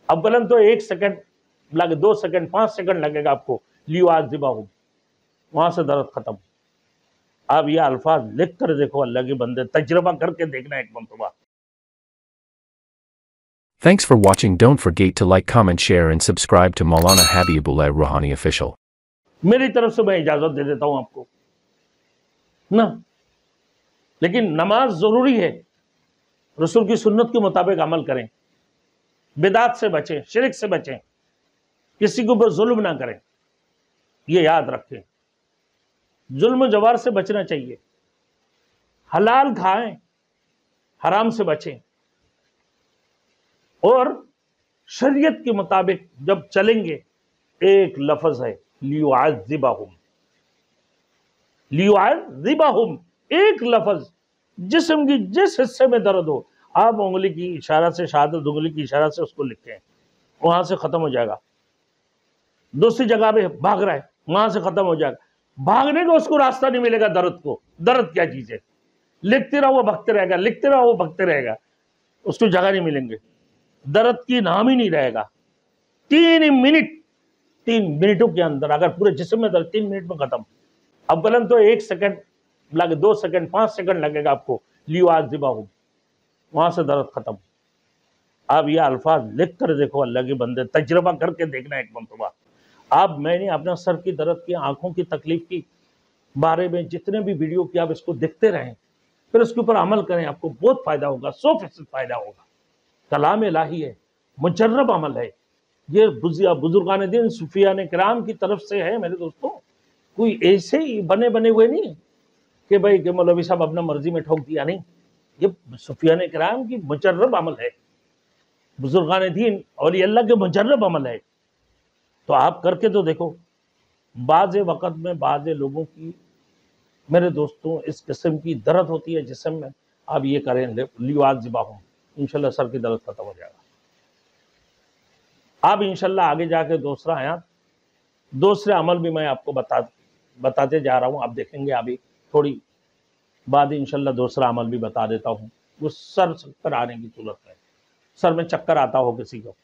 अव्वलन तो 1 सेकंड लगे, 2 second, 5 second लगेगा आपको, लियुआज़िबहुम, वहां से दर्द खत्म। आप ये अल्फाज लिख कर देखो, अल्लाह के बंदे, तजर्बा करके देखना एक मरतबा। Thanks for watching. Don't forget to like, comment, share and subscribe to Maulana Habibullah Rouhani Official. मेरी तरफ से मैं इजाजत दे देता हूं आपको ना, लेकिन नमाज जरूरी है, रसूल की सुन्नत के मुताबिक अमल करें, बिदात से बचें, शिरक से बचें, किसी के ऊपर जुल्म ना करें, ये याद रखें। जुल्म जवार से बचना चाहिए, हलाल खाएं, हराम से बचें, और शरीयत के मुताबिक जब चलेंगे, एक लफ्ज है लियुआज़िबहुम, लियुआज़िबहुम, एक लफ्ज, जिस्म की जिस हिस्से में दर्द हो, आप उंगली की इशारा से, शहादत उंगली की इशारा से उसको लिखें, वहां से खत्म हो जाएगा। दूसरी जगह पे भाग रहा है, वहां से खत्म हो जाएगा। भागने का उसको रास्ता नहीं मिलेगा दर्द को, दर्द क्या चीज है, लिखते रहो वो भगते रहेगा, लिखते रहो वो भगते रहेगा, उसको जगह नहीं मिलेंगे, दर्द की नाम ही नहीं रहेगा। 3 मिनटों के अंदर अगर पूरे जिस्म में दर्द 3 मिनट में खत्म। अव्वलन तो 1 सेकंड लगे, 2 सेकंड, 5 सेकंड लगेगा आपको, लियुआज़िबहुम, वहां से दर्द खत्म। आप ये अल्फाज लिख कर देखो, अल्लाह के बंदे, तजर्बा करके देखना एक मरतबा। आप, मैंने अपना सर की दर्द की, आंखों की तकलीफ की बारे में जितने भी वीडियो की, आप इसको देखते रहें, फिर उसके ऊपर अमल करें, आपको बहुत फायदा होगा, 100% फायदा होगा। कलाम इलाही है, मुजर्रब अमल है, ये बुजुर्गान दीन, सूफियान किराम की तरफ से है मेरे दोस्तों। कोई ऐसे ही बने हुए नहीं कि भाई कि मौलवी साहब अपना मर्जी में ठोक दिया, नहीं, ये सूफियान किराम की मुजर्रब अमल है, बुजुर्गान दीन और अल्लाह के मुजर्रब अमल है। तो आप करके तो देखो। बाज़ वक़्त में बाज़ लोगों की, मेरे दोस्तों, इस किस्म की दर्द होती है जिस्म में, आप ये करें, लियुआज़िबहुम, इंशाल्लाह सर की दर्द खत्म हो जाएगा। अब इंशाल्लाह आगे जाके दूसरा आयात, दूसरे अमल भी मैं आपको बताते जा रहा हूँ। आप देखेंगे अभी थोड़ी बाद इंशाल्लाह दूसरा अमल भी बता देता हूँ। वो सर चक्कर आने की सूरत है, सर में चक्कर आता हो किसी को,